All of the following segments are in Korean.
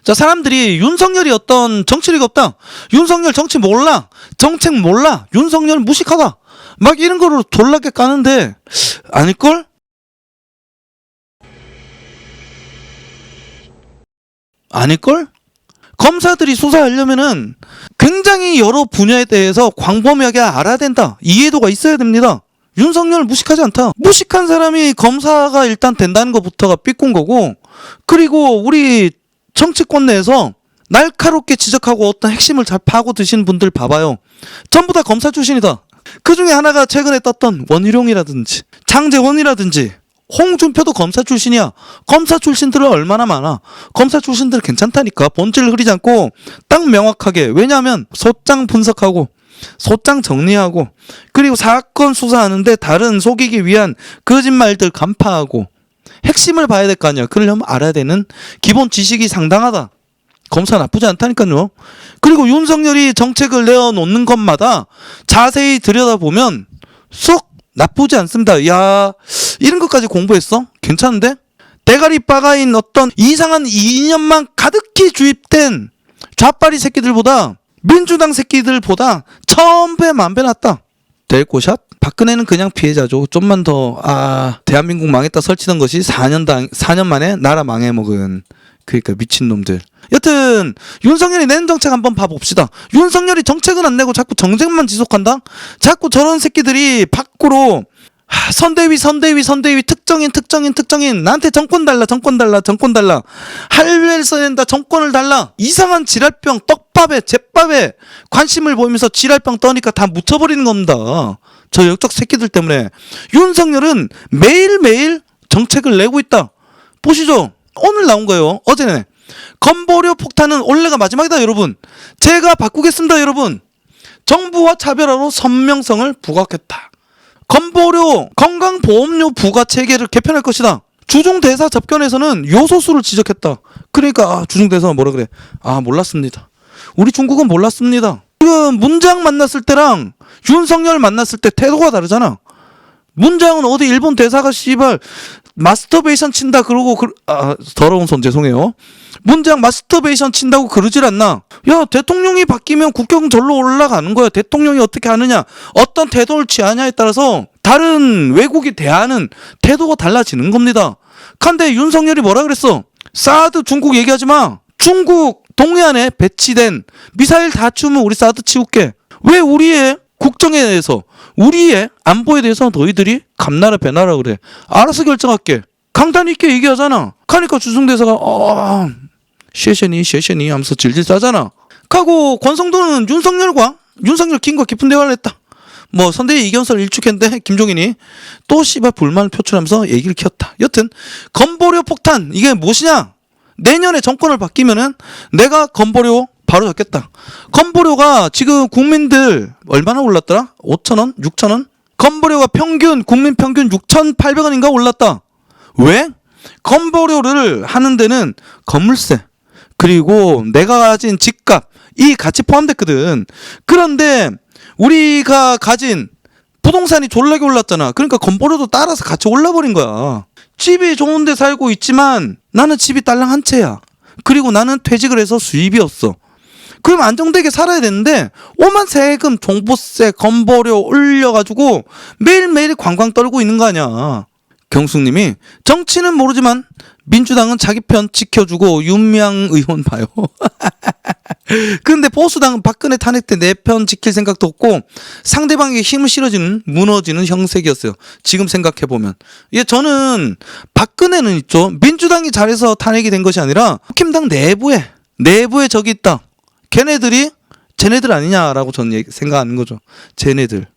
자, 사람들이 윤석열이 어떤 정치력이 없다, 윤석열 정치 몰라, 정책 몰라, 윤석열 무식하다, 막 이런 거로 졸라게 까는데 아닐걸? 아닐걸? 검사들이 수사하려면은 굉장히 여러 분야에 대해서 광범위하게 알아야 된다, 이해도가 있어야 됩니다. 윤석열 무식하지 않다. 무식한 사람이 검사가 일단 된다는 것부터가 삐꾼 거고, 그리고 우리 정치권 내에서 날카롭게 지적하고 어떤 핵심을 잘 파고 드시는 분들 봐봐요. 전부 다 검사 출신이다. 그 중에 하나가 최근에 떴던 원희룡이라든지 장제원이라든지 홍준표도 검사 출신이야. 검사 출신들은 얼마나 많아. 검사 출신들 괜찮다니까. 본질을 흐리지 않고 딱 명확하게. 왜냐하면 소장 분석하고 소장 정리하고, 그리고 사건 수사하는데 다른 속이기 위한 거짓말들 간파하고 핵심을 봐야 될 거 아니야. 그러려면 알아야 되는 기본 지식이 상당하다. 검사 나쁘지 않다니까요. 그리고 윤석열이 정책을 내어놓는 것마다 자세히 들여다보면 쏙 나쁘지 않습니다. 야, 이런 것까지 공부했어? 괜찮은데? 대가리 빠가인 어떤 이상한 이념만 가득히 주입된 좌빨이 새끼들보다, 민주당 새끼들보다 1000배 만배 낫다. 델코샷? 박근혜는 그냥 피해자죠. 좀만 더 대한민국 망했다 설치던 것이 4년 만에 나라 망해먹은, 그러니까 미친놈들. 여튼 윤석열이 낸 정책 한번 봐봅시다. 윤석열이 정책은 안 내고 자꾸 정책만 지속한다? 자꾸 저런 새끼들이 밖으로 선대위 특정인 나한테 정권 달라 할일 써야 된다, 정권을 달라, 이상한 지랄병 떡밥에 잿밥에 관심을 보이면서 지랄병 떠니까 다 묻혀버리는 겁니다. 저 역적 새끼들 때문에. 윤석열은 매일매일 정책을 내고 있다. 보시죠. 오늘 나온 거예요. 어제네. 건보료 폭탄은 올해가 마지막이다 여러분. 제가 바꾸겠습니다 여러분. 정부와 차별화로 선명성을 부각했다. 건보료, 건강보험료 부과 체계를 개편할 것이다. 주중대사 접견에서는 요소수를 지적했다. 그러니까 주중대사가 뭐라 그래? 몰랐습니다. 우리 중국은 몰랐습니다. 지금 문장 만났을 때랑 윤석열 만났을 때 태도가 다르잖아. 문장은 어디 일본 대사가 씨발 마스터베이션 친다 그러고 더러운 손 죄송해요. 문장 마스터베이션 친다고 그러질 않나. 야, 대통령이 바뀌면 국경 절로 올라가는 거야. 대통령이 어떻게 하느냐, 어떤 태도를 취하냐에 따라서 다른 외국이 대하는 태도가 달라지는 겁니다. 근데 윤석열이 뭐라 그랬어? 사드 중국 얘기하지 마. 중국 동해안에 배치된 미사일 다 치우면 우리 사드 치울게. 왜 우리의 국정에 대해서, 우리의 안보에 대해서 너희들이 감나라 배나라 그래? 알아서 결정할게. 강단 있게 얘기하잖아. 그러니까 주승대사가 쉐쉐니 하면서 질질 싸잖아. 하고 권성도는 윤석열 김과 깊은 대화를 했다. 뭐 선대위 이견서를 일축했는데 김종인이 또 씨발 불만을 표출하면서 얘기를 키웠다. 여튼 건보료 폭탄, 이게 무엇이냐? 내년에 정권을 바뀌면은 내가 건보료 바로 잡겠다. 건보료가 지금 국민들 얼마나 올랐더라? 5,000원? 6,000원? 건보료가 국민 평균 6,800원인가 올랐다. 왜? 건보료를 하는 데는 건물세, 그리고 내가 가진 집값, 이 같이 포함됐거든. 그런데 우리가 가진 부동산이 졸라게 올랐잖아. 그러니까 건보료도 따라서 같이 올라버린 거야. 집이 좋은 데 살고 있지만 나는 집이 딸랑 한 채야. 그리고 나는 퇴직을 해서 수입이 없어. 그럼 안정되게 살아야 되는데 오만 세금, 종부세, 건보료 올려가지고 매일매일 관광 떨고 있는 거 아니야. 경숙님이 정치는 모르지만 민주당은 자기 편 지켜주고 윤미향 의원 봐요. 근데 보수당은 박근혜 탄핵 때 내 편 지킬 생각도 없고 상대방에게 힘을 실어주는, 무너지는 형색이었어요. 지금 생각해보면. 저는 박근혜는 있죠. 민주당이 잘해서 탄핵이 된 것이 아니라 국힘당 내부에 적이 있다. 걔네들이 쟤네들 아니냐라고 저는 생각하는 거죠. 쟤네들.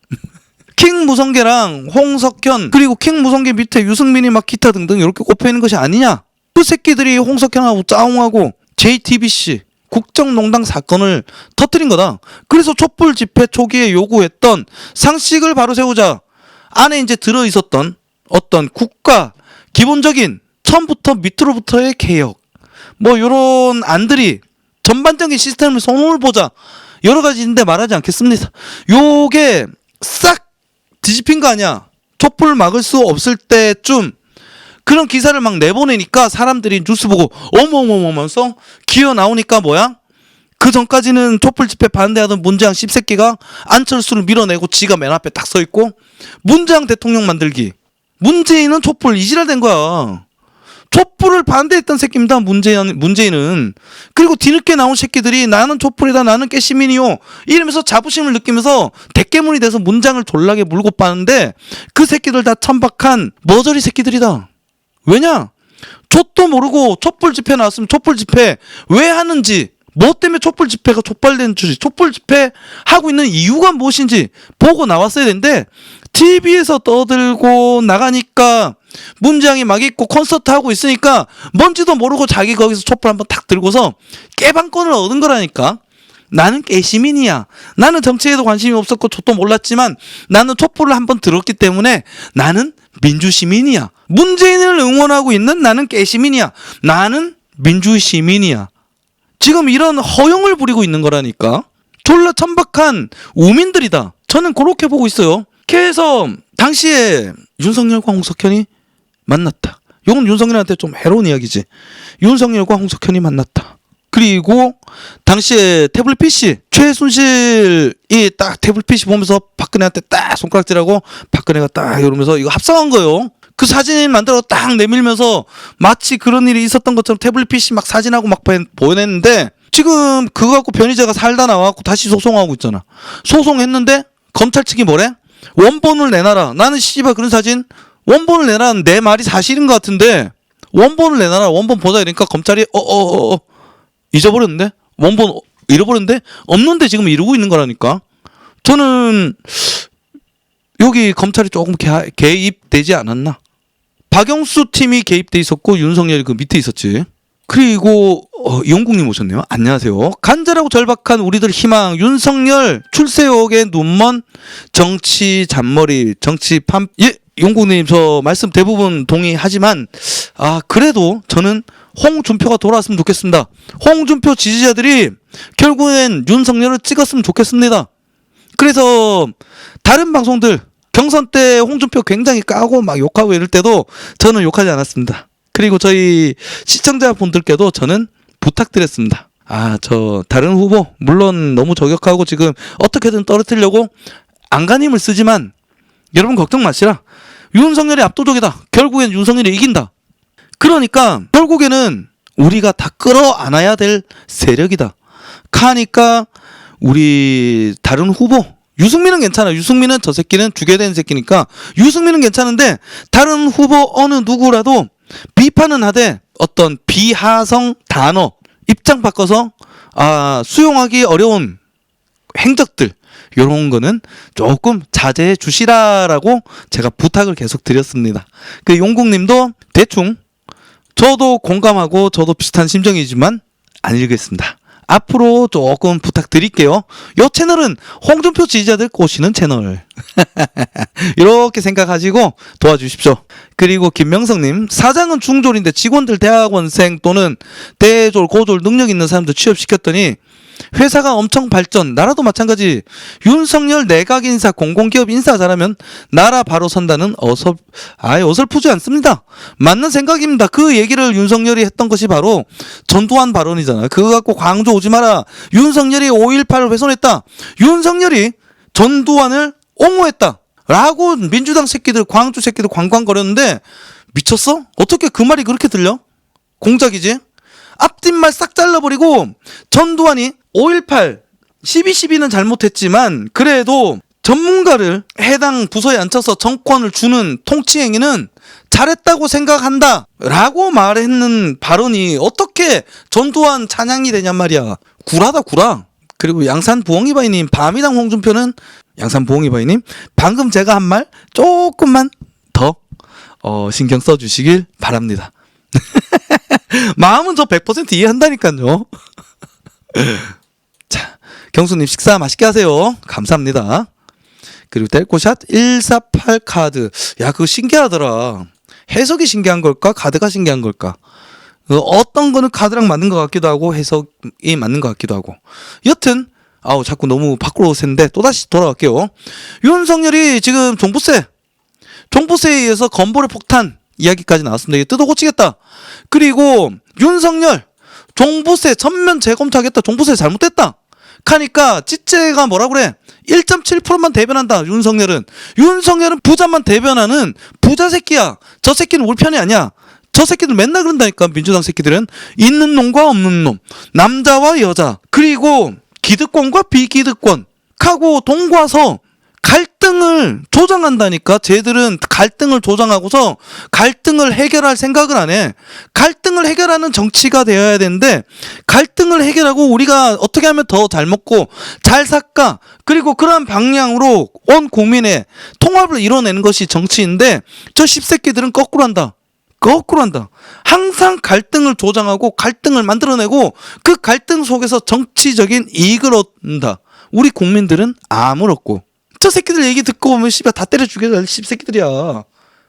킹 무성계랑 홍석현, 그리고 킹 무성계 밑에 유승민이 막 기타 등등 이렇게 꼽혀있는 것이 아니냐. 그 새끼들이 홍석현하고 짜옹하고 JTBC 국정농단 사건을 터뜨린 거다. 그래서 촛불 집회 초기에 요구했던 상식을 바로 세우자 안에 이제 들어있었던 어떤 국가 기본적인 처음부터 밑으로부터의 개혁, 뭐 요런 안들이 전반적인 시스템을 손을 보자 여러 가지인데 말하지 않겠습니다. 요게 싹 뒤집힌 거 아니야. 촛불 막을 수 없을 때쯤 그런 기사를 막 내보내니까 사람들이 뉴스 보고 어머머머면서 기어 나오니까 뭐야? 그 전까지는 촛불 집회 반대하던 문재양 씹새끼가 안철수를 밀어내고 지가 맨 앞에 딱 서 있고 문재양 대통령 만들기. 문재인은 촛불 이지랄된 거야. 촛불을 반대했던 새끼입니다. 문재인은. 그리고 뒤늦게 나온 새끼들이 나는 촛불이다, 나는 깨시민이요 이러면서 자부심을 느끼면서 대깨문이 돼서 문장을 졸라게 물고 빠는데 그 새끼들 다 천박한 머저리 새끼들이다. 왜냐? 촛도 모르고 촛불 집회 나왔으면 촛불 집회 왜 하는지, 뭐 때문에 촛불 집회가 촉발되는지, 촛불 집회 하고 있는 이유가 무엇인지 보고 나왔어야 되는데 TV에서 떠들고 나가니까 문장이 막 있고 콘서트 하고 있으니까 뭔지도 모르고 자기 거기서 촛불 한번 탁 들고서 깨방권을 얻은 거라니까. 나는 깨시민이야. 나는 정치에도 관심이 없었고 촛도 몰랐지만 나는 촛불을 한번 들었기 때문에 나는 민주시민이야. 문재인을 응원하고 있는 나는 깨시민이야. 나는 민주시민이야. 지금 이런 허영을 부리고 있는 거라니까. 졸라 천박한 우민들이다. 저는 그렇게 보고 있어요. 그래서 당시에 윤석열과 홍석현이 만났다. 이건 윤석열한테 좀 해로운 이야기지. 윤석열과 홍석현이 만났다. 그리고 당시에 태블릿 PC 최순실이 딱 태블릿 PC 보면서 박근혜한테 딱 손가락질하고 박근혜가 딱 이러면서 이거 합성한 거예요. 그 사진 만들어 딱 내밀면서 마치 그런 일이 있었던 것처럼 태블릿 PC 막 사진하고 막 보냈는데 지금 그거 갖고 변희재가 살다 나와갖고 다시 소송하고 있잖아. 소송했는데 검찰 측이 뭐래? 원본을 내놔라. 나는 씨발 그런 사진 원본을 내놔라는 내 말이 사실인 것 같은데 원본을 내놔라. 원본 보자 이러니까 검찰이 잊어버렸는데? 원본 잃어버렸는데? 없는데 지금 이러고 있는 거라니까. 저는 여기 검찰이 조금 개입되지 않았나. 박영수 팀이 개입돼 있었고 윤석열이 그 밑에 있었지. 그리고 이용국님 오셨네요. 안녕하세요. 간절하고 절박한 우리들 희망 윤석열 출세 의혹에 눈먼 정치 잔머리 정치 판. 예, 이용국님 저 말씀 대부분 동의하지만 그래도 저는 홍준표가 돌아왔으면 좋겠습니다. 홍준표 지지자들이 결국엔 윤석열을 찍었으면 좋겠습니다. 그래서 다른 방송들 경선 때 홍준표 굉장히 까고 막 욕하고 이럴 때도 저는 욕하지 않았습니다. 그리고 저희 시청자분들께도 저는 부탁드렸습니다. 저 다른 후보 물론 너무 저격하고 지금 어떻게든 떨어뜨리려고 안간힘을 쓰지만 여러분 걱정 마시라. 윤석열이 압도적이다. 결국엔 윤석열이 이긴다. 그러니까 결국에는 우리가 다 끌어안아야 될 세력이다. 하니까 우리 다른 후보 유승민은 괜찮아. 유승민은 저 새끼는 죽여야 되는 새끼니까 유승민은 괜찮은데 다른 후보 어느 누구라도 비판은 하되 어떤 비하성 단어 입장 바꿔서 수용하기 어려운 행적들 이런 거는 조금 자제해 주시라라고 제가 부탁을 계속 드렸습니다. 그 용국님도 대충 저도 공감하고 저도 비슷한 심정이지만 안 읽겠습니다. 앞으로 조금 부탁드릴게요. 이 채널은 홍준표 지지자들 꼬시는 채널. 이렇게 생각하시고 도와주십시오. 그리고 김명성님, 사장은 중졸인데 직원들 대학원생 또는 대졸, 고졸 능력 있는 사람들 취업시켰더니 회사가 엄청 발전, 나라도 마찬가지. 윤석열 내각 인사, 공공기업 인사 잘하면 나라 바로 선다는 어설프지 않습니다. 맞는 생각입니다. 그 얘기를 윤석열이 했던 것이 바로 전두환 발언이잖아. 그거 갖고 광주 오지 마라. 윤석열이 5.18을 훼손했다. 윤석열이 전두환을 옹호했다. 라고 민주당 새끼들, 광주 새끼들 관광거렸는데 미쳤어? 어떻게 그 말이 그렇게 들려? 공작이지? 앞뒷말 싹 잘라버리고 전두환이 5.18 12.12는 잘못했지만 그래도 전문가를 해당 부서에 앉혀서 정권을 주는 통치행위는 잘했다고 생각한다 라고 말했는 발언이 어떻게 전두환 찬양이 되냔 말이야. 구라다 구라. 그리고 양산 부엉이바이님, 밤이당 홍준표는 양산 부엉이바이님 방금 제가 한 말 조금만 더 신경 써주시길 바랍니다. 마음은 저 100% 이해한다니까요. 자, 경수님 식사 맛있게 하세요. 감사합니다. 그리고 델코샷 148 카드. 야, 그거 신기하더라. 해석이 신기한 걸까? 카드가 신기한 걸까? 어떤 거는 카드랑 맞는 것 같기도 하고 해석이 맞는 것 같기도 하고. 여튼 자꾸 너무 밖으로 샜는데 또다시 돌아갈게요. 윤석열이 지금 종부세에 의해서 건보료 폭탄 이야기까지 나왔습니다. 이게 뜯어고치겠다. 그리고 윤석열 종부세 전면 재검토하겠다. 종부세 잘못됐다. 하니까 찌째가 뭐라 그래? 1.7%만 대변한다. 윤석열은 부자만 대변하는 부자 새끼야. 저 새끼는 우리 편이 아니야. 저 새끼들 맨날 그런다니까. 민주당 새끼들은 있는 놈과 없는 놈, 남자와 여자, 그리고 기득권과 비기득권 하고 동과서 갈등을 조장한다니까. 쟤들은 갈등을 조장하고서 갈등을 해결할 생각을 안 해. 갈등을 해결하는 정치가 되어야 되는데 갈등을 해결하고 우리가 어떻게 하면 더 잘 먹고 잘 살까, 그리고 그러한 방향으로 온 국민의 통합을 이뤄내는 것이 정치인데 저 씹새끼들은 거꾸로 한다. 항상 갈등을 조장하고 갈등을 만들어내고 그 갈등 속에서 정치적인 이익을 얻는다. 우리 국민들은 아무렇고. 저 새끼들 얘기 듣고 보면 씨발 다 때려 죽여야 씹새끼들이야.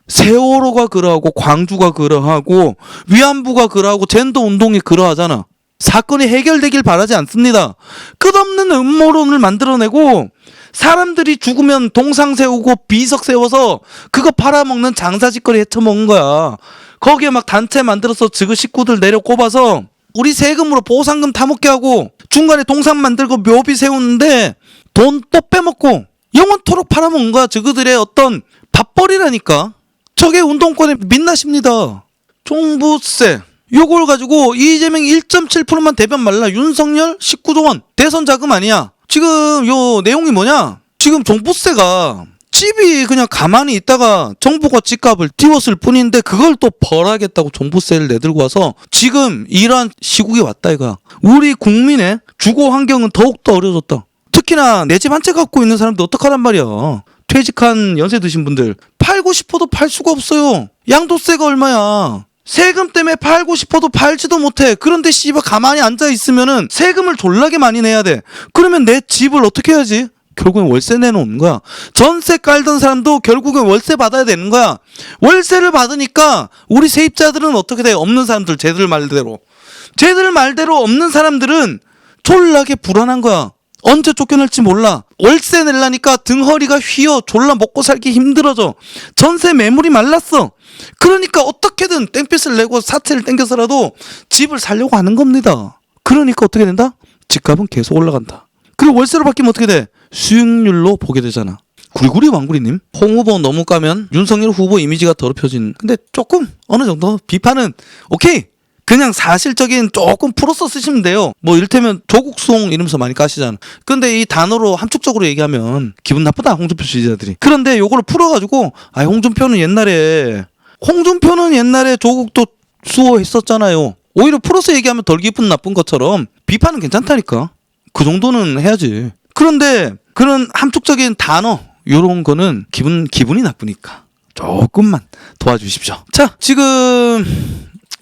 세월호가 그러하고 광주가 그러하고 위안부가 그러하고 젠더 운동이 그러하잖아. 사건이 해결되길 바라지 않습니다. 끝없는 음모론을 만들어내고 사람들이 죽으면 동상 세우고 비석 세워서 그거 팔아먹는 장사짓거리 헤쳐먹은 거야. 거기에 막 단체 만들어서 지그 식구들 내려 꼽아서 우리 세금으로 보상금 타먹게 하고 중간에 동상 만들고 묘비 세우는데 돈 또 빼먹고 영원토록 팔아먹은 거야. 저그들의 어떤 밥벌이라니까. 저게 운동권의 민낯입니다. 종부세 요걸 가지고 이재명 1.7%만 대변 말라. 윤석열 19조 원 대선 자금 아니야. 지금 요 내용이 뭐냐, 지금 종부세가 집이 그냥 가만히 있다가 정부가 집값을 띄웠을 뿐인데 그걸 또 벌하겠다고 종부세를 내들고 와서 지금 이러한 시국이 왔다 이거야. 우리 국민의 주거 환경은 더욱더 어려워졌다. 특히나 내 집 한 채 갖고 있는 사람들 어떡하란 말이야. 퇴직한 연세 드신 분들 팔고 싶어도 팔 수가 없어요. 양도세가 얼마야. 세금 때문에 팔고 싶어도 팔지도 못해. 그런데 씨발 가만히 앉아 있으면은 세금을 졸라게 많이 내야 돼. 그러면 내 집을 어떻게 해야지? 결국엔 월세 내놓는 거야. 전세 깔던 사람도 결국엔 월세 받아야 되는 거야. 월세를 받으니까 우리 세입자들은 어떻게 돼? 없는 사람들, 쟤들 말대로 없는 사람들은 졸라게 불안한 거야. 언제 쫓겨날지 몰라. 월세 내려니까 등허리가 휘어 졸라 먹고 살기 힘들어져. 전세 매물이 말랐어. 그러니까 어떻게든 땡볕을 내고 사채를 땡겨서라도 집을 살려고 하는 겁니다. 그러니까 어떻게 된다? 집값은 계속 올라간다. 그리고 월세로 바뀌면 어떻게 돼? 수익률로 보게 되잖아. 구리구리 왕구리님, 홍 후보 너무 까면 윤석열 후보 이미지가 더럽혀진. 근데 조금 어느 정도 비판은 오케이. 그냥 사실적인 조금 풀어서 쓰시면 돼요. 뭐 이를테면 조국 수홍 이러면서 많이 까시잖아. 근데 이 단어로 함축적으로 얘기하면 기분 나쁘다, 홍준표 지지자들이. 그런데 요거를 풀어가지고 홍준표는 옛날에 조국도 수호했었잖아요. 오히려 풀어서 얘기하면 덜 기분 나쁜 것처럼 비판은 괜찮다니까. 그 정도는 해야지. 그런데 그런 함축적인 단어 요런 거는 기분이 나쁘니까 조금만 도와주십시오. 자, 지금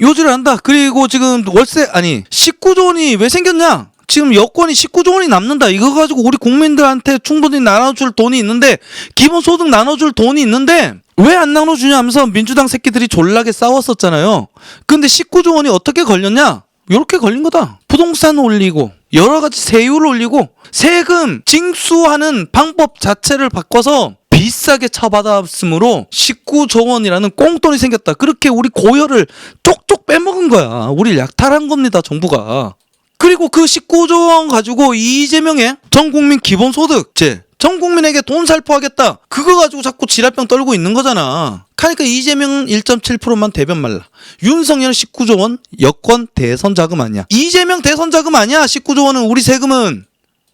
요지를 한다. 그리고 지금 19조 원이 왜 생겼냐? 지금 여권이 19조 원이 남는다. 이거 가지고 우리 국민들한테 충분히 나눠줄 돈이 있는데, 기본소득 나눠줄 돈이 있는데 왜 안 나눠주냐 하면서 민주당 새끼들이 졸라게 싸웠었잖아요. 근데 19조 원이 어떻게 걸렸냐? 요렇게 걸린 거다. 부동산 올리고 여러 가지 세율을 올리고 세금 징수하는 방법 자체를 바꿔서 비싸게 처받았으므로 19조 원이라는 꽁돈이 생겼다. 그렇게 우리 고열을 쪽쪽 빼먹은 거야. 우리를 약탈한 겁니다, 정부가. 그리고 그 19조 원 가지고 이재명의 전국민 기본소득제, 전 국민에게 돈 살포하겠다. 그거 가지고 자꾸 지랄병 떨고 있는 거잖아. 그러니까 이재명은 1.7%만 대변 말라. 윤석열은 19조 원 여권 대선 자금 아니야. 이재명 대선 자금 아니야. 19조 원은 우리 세금은.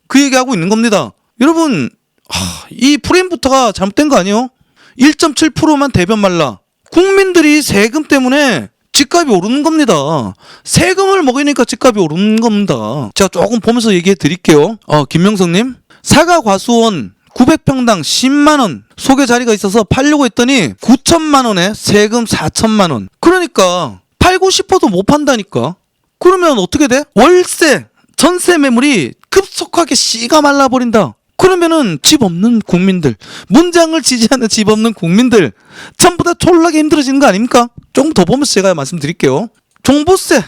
그 얘기하고 있는 겁니다. 여러분, 이 프레임부터가 잘못된 거 아니에요? 1.7%만 대변 말라. 국민들이 세금 때문에 집값이 오르는 겁니다. 세금을 먹으니까 집값이 오르는 겁니다. 제가 조금 보면서 얘기해 드릴게요. 김명석님, 사과 과수원 900평당 10만원 소개 자리가 있어서 팔려고 했더니 9천만원에 세금 4천만원. 그러니까 팔고 싶어도 못 판다니까. 그러면 어떻게 돼? 월세, 전세 매물이 급속하게 씨가 말라버린다. 그러면은 집 없는 국민들, 문장을 지지하는 집 없는 국민들 전부 다 졸라게 힘들어지는 거 아닙니까? 조금 더 보면서 제가 말씀드릴게요. 종부세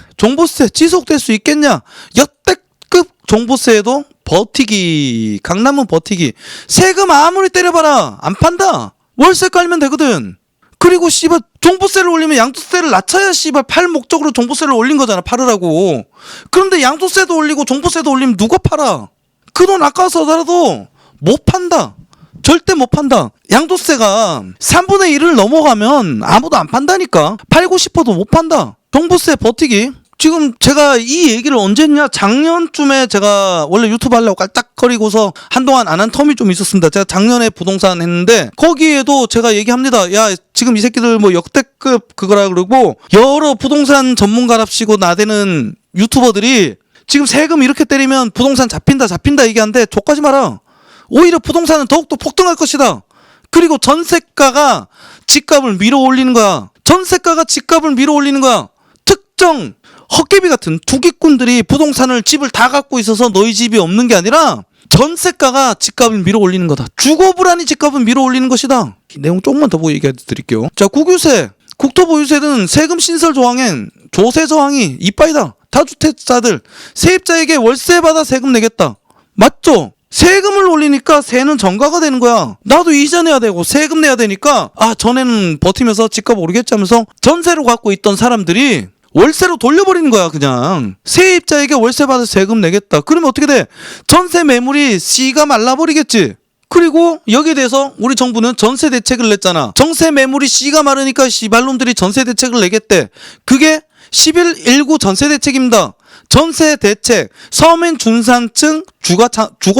지속될 수 있겠냐? 역대급 종부세에도 버티기, 강남은 버티기. 세금 아무리 때려봐라 안 판다. 월세 깔면 되거든. 그리고 씨발 종부세를 올리면 양도세를 낮춰야 씨발 팔 목적으로 종부세를 올린 거잖아. 팔으라고. 그런데 양도세도 올리고 종부세도 올리면 누가 팔아? 그 돈 아까워서라도 못 판다. 절대 못 판다. 양도세가 3분의 1을 넘어가면 아무도 안 판다니까. 팔고 싶어도 못 판다. 종부세 버티기. 지금 제가 이 얘기를 언제 했냐? 작년쯤에 제가 원래 유튜브 하려고 깔딱거리고서 한동안 안 한 텀이 좀 있었습니다. 제가 작년에 부동산 했는데 거기에도 제가 얘기합니다. 야, 지금 이 새끼들 뭐 역대급 그거라 그러고 여러 부동산 전문가랍시고 나대는 유튜버들이 지금 세금 이렇게 때리면 부동산 잡힌다 얘기하는데 족가지 마라. 오히려 부동산은 더욱더 폭등할 것이다. 그리고 전세가가 집값을 밀어 올리는 거야. 전세가가 집값을 밀어 올리는 거야. 특정 헛개비 같은 투기꾼들이 부동산을 집을 다 갖고 있어서 너희 집이 없는 게 아니라 전세가가 집값을 밀어 올리는 거다. 주거 불안이 집값을 밀어 올리는 것이다. 내용 조금만 더 보고 얘기해 드릴게요. 자, 국유세, 국토보유세는 세금 신설 조항엔 조세 저항이 이빠이다. 다주택자들 세입자에게 월세 받아 세금 내겠다. 맞죠? 세금을 올리니까 세는 전가가 되는 거야. 나도 이자 내야 되고 세금 내야 되니까 전에는 버티면서 집값 오르겠지 하면서 전세로 갖고 있던 사람들이 월세로 돌려버리는 거야. 그냥 세입자에게 월세 받아 세금 내겠다. 그러면 어떻게 돼? 전세 매물이 씨가 말라버리겠지. 그리고 여기에 대해서 우리 정부는 전세 대책을 냈잖아. 전세 매물이 씨가 마르니까 씨발놈들이 전세 대책을 내겠대. 그게 11.19 전세 대책입니다. 전세 대책, 서민 중산층 주거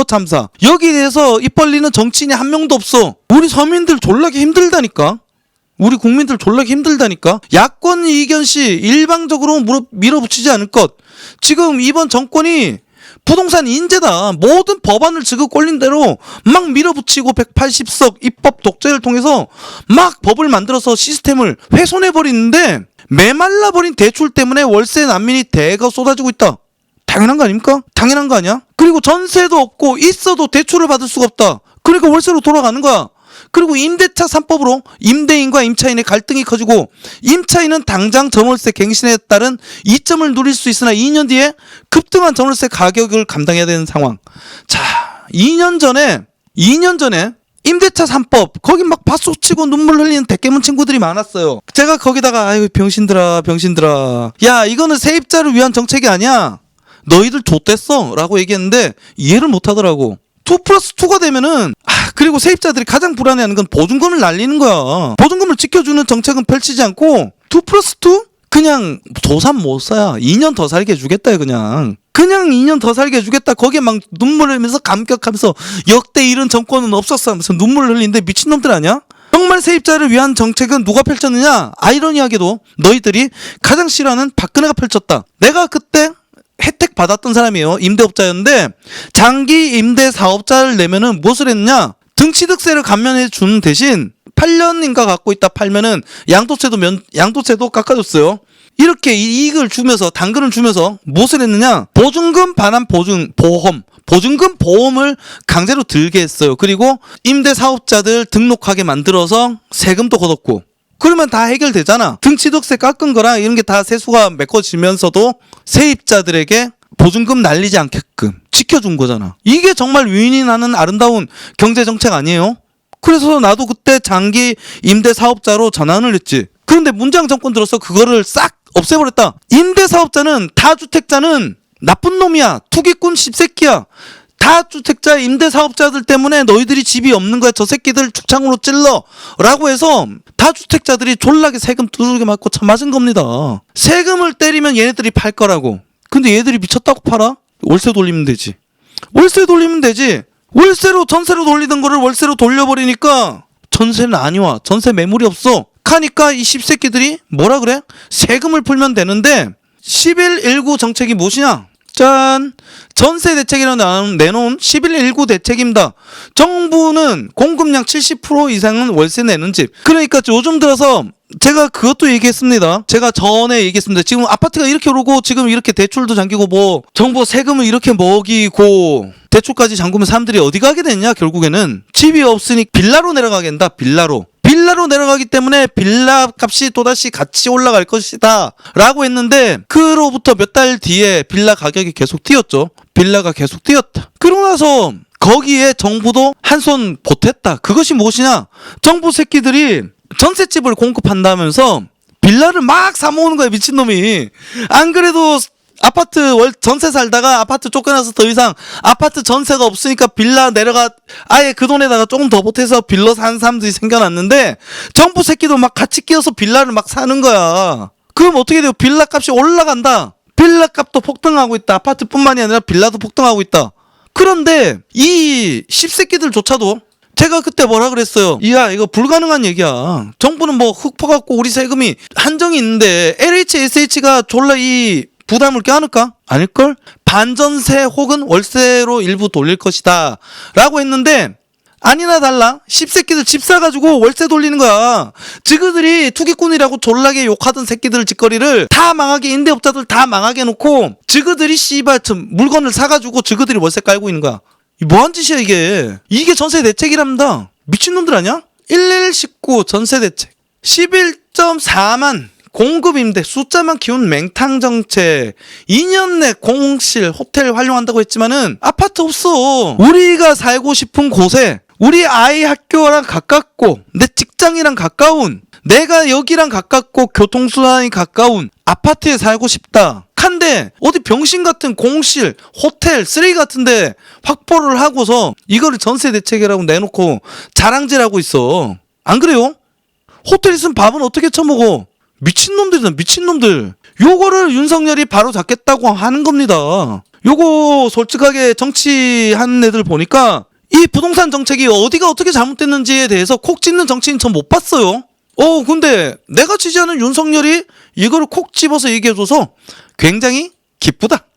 참사. 여기에 대해서 입 벌리는 정치인이 한 명도 없어. 우리 서민들 졸라게 힘들다니까. 우리 국민들 졸라게 힘들다니까. 야권 이견 시 일방적으로 밀어붙이지 않을 것. 지금 이번 정권이 부동산 인재다. 모든 법안을 지금 꼴린 대로 막 밀어붙이고 180석 입법 독재를 통해서 막 법을 만들어서 시스템을 훼손해버리는데 메말라버린 대출 때문에 월세 난민이 대거 쏟아지고 있다. 당연한 거 아닙니까? 당연한 거 아니야? 그리고 전세도 없고 있어도 대출을 받을 수가 없다. 그러니까 월세로 돌아가는 거야. 그리고 임대차 3법으로 임대인과 임차인의 갈등이 커지고 임차인은 당장 전월세 갱신에 따른 이점을 누릴 수 있으나 2년 뒤에 급등한 전월세 가격을 감당해야 되는 상황. 자, 2년 전에 임대차 3법 거기 막 박수치고 눈물 흘리는 대깨문 친구들이 많았어요. 제가 거기다가 아유 병신들아 야 이거는 세입자를 위한 정책이 아니야. 너희들 좆됐어 라고 얘기했는데 이해를 못하더라고. 2+2가 되면은 그리고 세입자들이 가장 불안해하는 건 보증금을 날리는 거야. 보증금을 지켜주는 정책은 펼치지 않고 2+2? 그냥 도산 못 사야 2년 더 살게 해주겠다. 그냥 2년 더 살게 해주겠다. 거기에 막 눈물 흘리면서 감격하면서 역대 이런 정권은 없었어 하면서 눈물 흘리는데 미친놈들 아니야? 정말 세입자를 위한 정책은 누가 펼쳤느냐? 아이러니하게도 너희들이 가장 싫어하는 박근혜가 펼쳤다. 내가 그때 혜택 받았던 사람이에요. 임대업자였는데 장기 임대 사업자를 내면은 무엇을 했느냐? 등취득세를 감면해 주는 대신 8년인가 갖고 있다 팔면은 양도세도 깎아줬어요. 이렇게 이익을 주면서 당근을 주면서 무엇을 했느냐? 보증금 반환 보증금 보험을 강제로 들게 했어요. 그리고 임대 사업자들 등록하게 만들어서 세금도 걷었고. 그러면 다 해결되잖아. 등취득세 깎은 거랑 이런 게 다 세수가 메꿔지면서도 세입자들에게 보증금 날리지 않게끔 지켜준 거잖아. 이게 정말 위인이 나는 아름다운 경제정책 아니에요? 그래서 나도 그때 장기 임대 사업자로 전환을 했지. 그런데 문재인 정권 들어서 그거를 싹 없애버렸다. 임대 사업자는 다주택자는 나쁜 놈이야. 투기꾼 씹새끼야. 다주택자 임대 사업자들 때문에 너희들이 집이 없는 거야. 저 새끼들 죽창으로 찔러 라고 해서 다주택자들이 졸라게 세금 두들겨 맞고 참 맞은 겁니다. 세금을 때리면 얘네들이 팔 거라고. 근데 얘들이 미쳤다고 팔아? 월세 돌리면 되지. 월세로 전세로 돌리던 거를 월세로 돌려버리니까 전세는 아니 와. 전세 매물이 없어. 하니까 이 씹새끼들이 뭐라 그래? 세금을 풀면 되는데 11.19 정책이 무엇이냐? 짠! 전세 대책이라고 내놓은 11.19 대책입니다. 정부는 공급량 70% 이상은 월세 내는 집. 그러니까 요즘 들어서 제가 그것도 얘기했습니다. 제가 전에 얘기했습니다. 지금 아파트가 이렇게 오르고 지금 이렇게 대출도 잠기고 뭐 정부 세금을 이렇게 먹이고 대출까지 잠그면 사람들이 어디 가게 됐냐? 결국에는 집이 없으니 빌라로 내려가게 된다. 빌라로 내려가기 때문에 빌라 값이 또다시 같이 올라갈 것이다 라고 했는데 그로부터 몇 달 뒤에 빌라 가격이 계속 뛰었죠. 빌라가 계속 뛰었다. 그러고 나서 거기에 정부도 한 손 보탰다. 그것이 무엇이냐? 정부 새끼들이 전셋집을 공급한다면서 빌라를 막 사모으는 거야, 미친놈이. 안 그래도 아파트 전세 살다가 아파트 쫓겨나서 더 이상 아파트 전세가 없으니까 빌라 내려가, 아예 그 돈에다가 조금 더 보태서 빌라 사는 사람들이 생겨났는데, 정부 새끼도 막 같이 끼어서 빌라를 막 사는 거야. 그럼 어떻게 돼요? 빌라 값이 올라간다. 빌라 값도 폭등하고 있다. 아파트뿐만이 아니라 빌라도 폭등하고 있다. 그런데 이 씹새끼들조차도, 제가 그때 뭐라 그랬어요? 이야, 이거 불가능한 얘기야. 정부는 뭐 흙 퍼갖고 우리 세금이 한정이 있는데 LHSH가 졸라 이 부담을 껴안을까? 아닐걸? 반전세 혹은 월세로 일부 돌릴 것이다 라고 했는데, 아니나 달라 씹새끼들 집 사가지고 월세 돌리는 거야. 지그들이 투기꾼이라고 졸라게 욕하던 새끼들 짓거리를 다 망하게, 임대업자들 다 망하게 해놓고 지그들이 씨발 물건을 사가지고 지그들이 월세 깔고 있는 거야. 뭐한 짓이야 이게. 이게 전세 대책이랍니다. 미친놈들 아니야? 1119 전세 대책 11.4만 공급 임대 숫자만 키운 맹탕 정책. 2년 내 공실 호텔 활용한다고 했지만은 아파트 없어. 우리가 살고 싶은 곳에, 우리 아이 학교랑 가깝고 내 직장이랑 가까운, 내가 여기랑 가깝고 교통수단이 가까운 아파트에 살고 싶다 한데, 어디 병신 같은 공실, 호텔, 쓰레기 같은데 확보를 하고서 이거를 전세 대책이라고 내놓고 자랑질하고 있어. 안 그래요? 호텔 있으면 밥은 어떻게 처먹어? 미친놈들이다, 미친놈들. 요거를 윤석열이 바로 잡겠다고 하는 겁니다. 요거 솔직하게 정치하는 애들 보니까 이 부동산 정책이 어디가 어떻게 잘못됐는지에 대해서 콕 찝는 정치인 전 못 봤어요. 근데 내가 지지하는 윤석열이 이거를 콕 집어서 얘기해줘서 굉장히 기쁘다.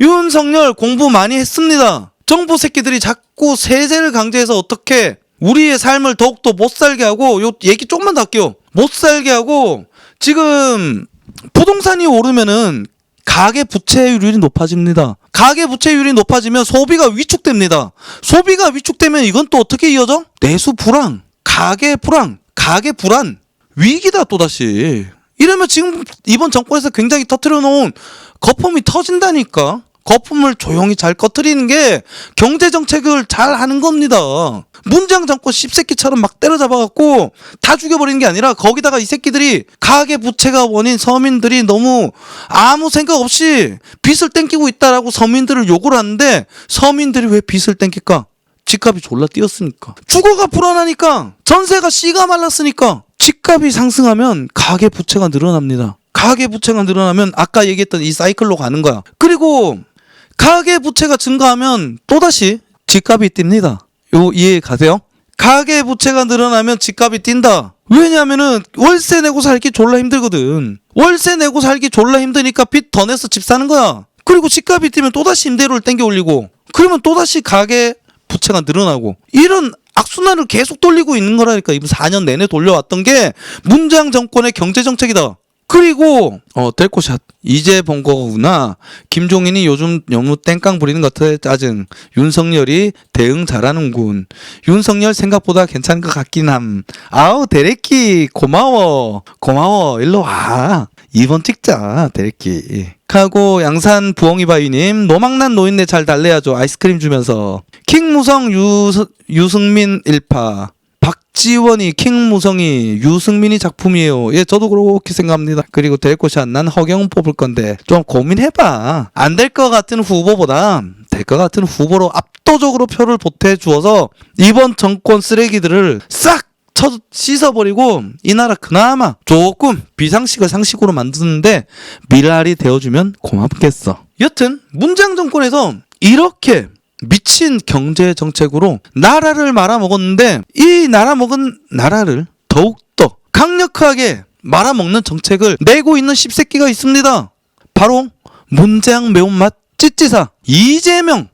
윤석열 공부 많이 했습니다. 정부 새끼들이 자꾸 세제를 강제해서 어떻게 우리의 삶을 더욱더 못 살게 하고, 요 얘기 조금만 더 할게요. 못 살게 하고, 지금 부동산이 오르면은 가계 부채율이 높아집니다. 가계 부채율이 높아지면 소비가 위축됩니다. 소비가 위축되면 이건 또 어떻게 이어져? 내수 불황, 가계 불황, 가계 불안, 위기다 또다시. 이러면 지금 이번 정권에서 굉장히 터뜨려 놓은 거품이 터진다니까. 거품을 조용히 잘 꺼트리는 게 경제정책을 잘 하는 겁니다. 문재인 정권 씹새끼처럼 막 때려잡아갖고 다 죽여버리는 게 아니라, 거기다가 이 새끼들이 가계부채가 원인 서민들이 너무 아무 생각 없이 빚을 땡기고 있다라고 서민들을 욕을 하는데, 서민들이 왜 빚을 땡길까? 집값이 졸라 뛰었으니까. 주거가 불안하니까. 전세가 씨가 말랐으니까. 집값이 상승하면 가계부채가 늘어납니다. 가계부채가 늘어나면 아까 얘기했던 이 사이클로 가는 거야. 그리고 가계부채가 증가하면 또다시 집값이 뜁니다. 요 이해 가세요? 가계부채가 늘어나면 집값이 뛴다. 왜냐하면은 월세 내고 살기 졸라 힘들거든. 월세 내고 살기 졸라 힘드니까 빚 더 내서 집 사는 거야. 그리고 집값이 뛰면 또다시 임대료를 땡겨 올리고, 그러면 또다시 가계부채가 늘어나고, 이런 악순환을 계속 돌리고 있는 거라니까. 이번 4년 내내 돌려왔던 게 문재인 정권의 경제정책이다. 그리고 델코샷 이제 본 거구나. 김종인이 요즘 너무 땡깡 부리는 것 같아. 짜증. 윤석열이 대응 잘하는군. 윤석열 생각보다 괜찮은 것 같긴 함. 아우 데레끼 고마워. 일로 와. 2번 찍자 데레끼. 하고 양산 부엉이바위님, 노망난 노인네 잘 달래야죠. 아이스크림 주면서. 킹무성 유승민 1파. 박지원이 킹무성이 유승민이 작품이에요. 예, 저도 그렇게 생각합니다. 그리고 델코샷 난 허경은 뽑을 건데 좀 고민해봐. 안 될 것 같은 후보보다 될 것 같은 후보로 압도적으로 표를 보태주어서 이번 정권 쓰레기들을 싹 씻어버리고 이 나라 그나마 조금 비상식을 상식으로 만드는데 밀알이 되어주면 고맙겠어. 여튼 문재인 정권에서 이렇게 미친 경제 정책으로 나라를 말아먹었는데, 이 말아먹은 나라를 더욱더 강력하게 말아먹는 정책을 내고 있는 씹새끼가 있습니다. 바로 문재인 매운맛 찌찌사 이재명.